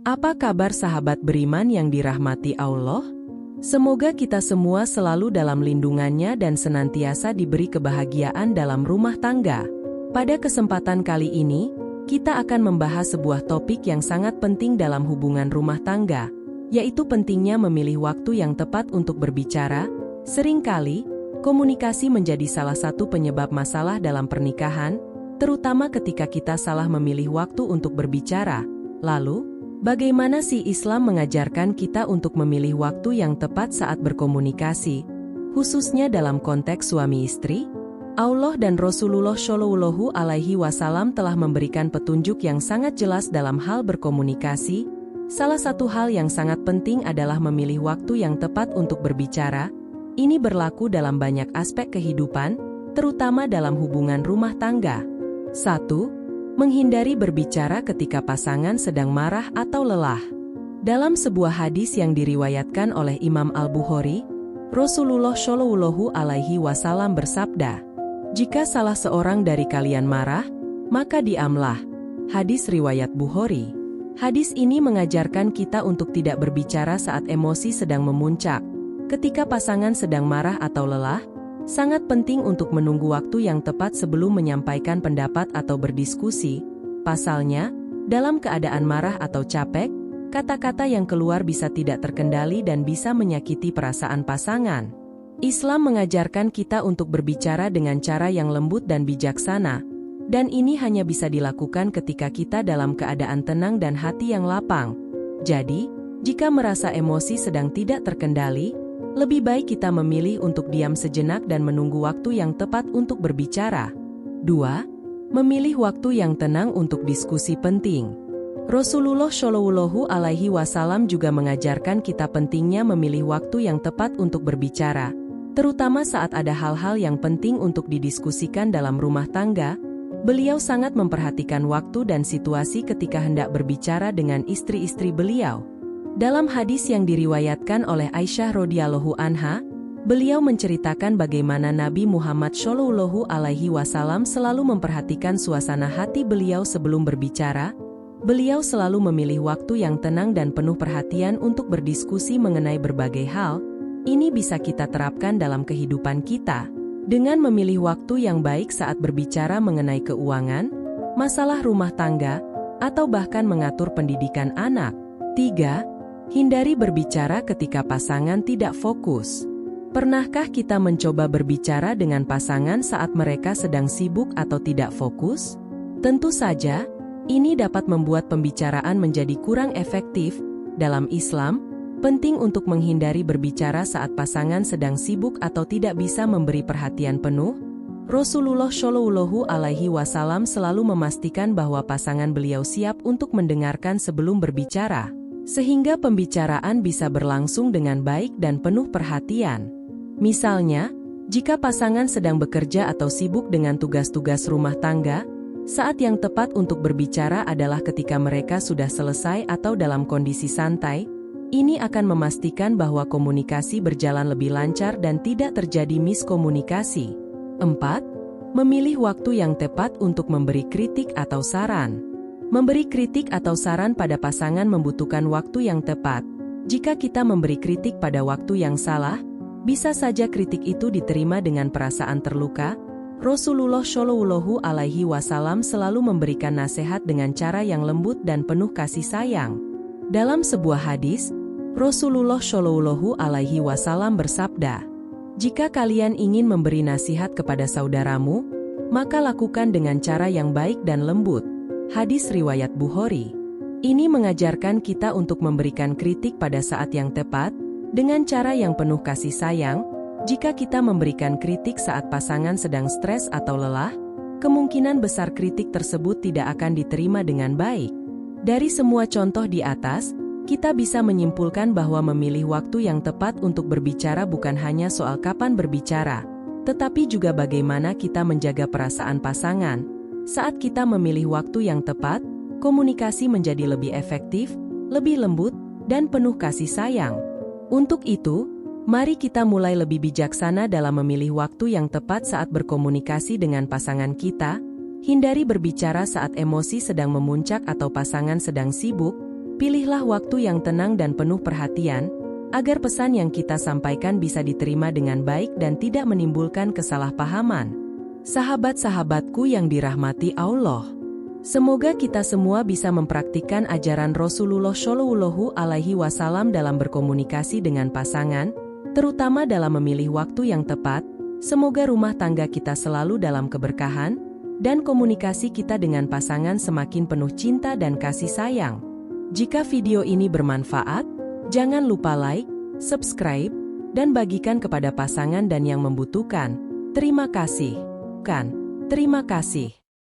Apa kabar sahabat beriman yang dirahmati Allah? Semoga kita semua selalu dalam lindungannya dan senantiasa diberi kebahagiaan dalam rumah tangga. Pada kesempatan kali ini, kita akan membahas sebuah topik yang sangat penting dalam hubungan rumah tangga, yaitu pentingnya memilih waktu yang tepat untuk berbicara. Seringkali, komunikasi menjadi salah satu penyebab masalah dalam pernikahan, terutama ketika kita salah memilih waktu untuk berbicara. Lalu, bagaimana sih Islam mengajarkan kita untuk memilih waktu yang tepat saat berkomunikasi, khususnya dalam konteks suami istri? Allah dan Rasulullah Shallallahu Alaihi Wasallam telah memberikan petunjuk yang sangat jelas dalam hal berkomunikasi. Salah satu hal yang sangat penting adalah memilih waktu yang tepat untuk berbicara. Ini berlaku dalam banyak aspek kehidupan, terutama dalam hubungan rumah tangga. 1. Menghindari berbicara ketika pasangan sedang marah atau lelah. Dalam sebuah hadis yang diriwayatkan oleh Imam Al-Bukhari, Rasulullah Shallallahu Alaihi Wasallam bersabda, "Jika salah seorang dari kalian marah, maka diamlah." Hadis riwayat Bukhari. Hadis ini mengajarkan kita untuk tidak berbicara saat emosi sedang memuncak. Ketika pasangan sedang marah atau lelah, sangat penting untuk menunggu waktu yang tepat sebelum menyampaikan pendapat atau berdiskusi. Pasalnya, dalam keadaan marah atau capek, kata-kata yang keluar bisa tidak terkendali dan bisa menyakiti perasaan pasangan. Islam mengajarkan kita untuk berbicara dengan cara yang lembut dan bijaksana, dan ini hanya bisa dilakukan ketika kita dalam keadaan tenang dan hati yang lapang. Jadi, jika merasa emosi sedang tidak terkendali, lebih baik kita memilih untuk diam sejenak dan menunggu waktu yang tepat untuk berbicara. 2. Memilih waktu yang tenang untuk diskusi penting. Rasulullah Shallallahu Alaihi Wasallam juga mengajarkan kita pentingnya memilih waktu yang tepat untuk berbicara, terutama saat ada hal-hal yang penting untuk didiskusikan dalam rumah tangga. Beliau sangat memperhatikan waktu dan situasi ketika hendak berbicara dengan istri-istri beliau. Dalam hadis yang diriwayatkan oleh Aisyah radhiyallahu anha, beliau menceritakan bagaimana Nabi Muhammad Shallallahu Alaihi Wasallam selalu memperhatikan suasana hati beliau sebelum berbicara. Beliau selalu memilih waktu yang tenang dan penuh perhatian untuk berdiskusi mengenai berbagai hal. Ini bisa kita terapkan dalam kehidupan kita, dengan memilih waktu yang baik saat berbicara mengenai keuangan, masalah rumah tangga, atau bahkan mengatur pendidikan anak. 3. Hindari berbicara ketika pasangan tidak fokus. Pernahkah kita mencoba berbicara dengan pasangan saat mereka sedang sibuk atau tidak fokus? Tentu saja, ini dapat membuat pembicaraan menjadi kurang efektif. Dalam Islam, penting untuk menghindari berbicara saat pasangan sedang sibuk atau tidak bisa memberi perhatian penuh. Rasulullah Shallallahu Alaihi Wasallam selalu memastikan bahwa pasangan beliau siap untuk mendengarkan sebelum berbicara, sehingga pembicaraan bisa berlangsung dengan baik dan penuh perhatian. Misalnya, jika pasangan sedang bekerja atau sibuk dengan tugas-tugas rumah tangga, saat yang tepat untuk berbicara adalah ketika mereka sudah selesai atau dalam kondisi santai. Ini akan memastikan bahwa komunikasi berjalan lebih lancar dan tidak terjadi miskomunikasi. 4. Memilih waktu yang tepat untuk memberi kritik atau saran. Memberi kritik atau saran pada pasangan membutuhkan waktu yang tepat. Jika kita memberi kritik pada waktu yang salah, bisa saja kritik itu diterima dengan perasaan terluka. Rasulullah Shallallahu Alaihi Wasallam selalu memberikan nasihat dengan cara yang lembut dan penuh kasih sayang. Dalam sebuah hadis, Rasulullah Shallallahu Alaihi Wasallam bersabda, "Jika kalian ingin memberi nasihat kepada saudaramu, maka lakukan dengan cara yang baik dan lembut." Hadis riwayat Bukhari. Ini mengajarkan kita untuk memberikan kritik pada saat yang tepat, dengan cara yang penuh kasih sayang. Jika kita memberikan kritik saat pasangan sedang stres atau lelah, kemungkinan besar kritik tersebut tidak akan diterima dengan baik. Dari semua contoh di atas, kita bisa menyimpulkan bahwa memilih waktu yang tepat untuk berbicara bukan hanya soal kapan berbicara, tetapi juga bagaimana kita menjaga perasaan pasangan. Saat kita memilih waktu yang tepat, komunikasi menjadi lebih efektif, lebih lembut, dan penuh kasih sayang. Untuk itu, mari kita mulai lebih bijaksana dalam memilih waktu yang tepat saat berkomunikasi dengan pasangan kita. Hindari berbicara saat emosi sedang memuncak atau pasangan sedang sibuk. Pilihlah waktu yang tenang dan penuh perhatian, agar pesan yang kita sampaikan bisa diterima dengan baik dan tidak menimbulkan kesalahpahaman. Sahabat-sahabatku yang dirahmati Allah, semoga kita semua bisa mempraktikkan ajaran Rasulullah Shallallahu Alaihi Wasallam dalam berkomunikasi dengan pasangan, terutama dalam memilih waktu yang tepat. Semoga rumah tangga kita selalu dalam keberkahan, dan komunikasi kita dengan pasangan semakin penuh cinta dan kasih sayang. Jika video ini bermanfaat, jangan lupa like, subscribe, dan bagikan kepada pasangan dan yang membutuhkan. Terima kasih. Terima kasih.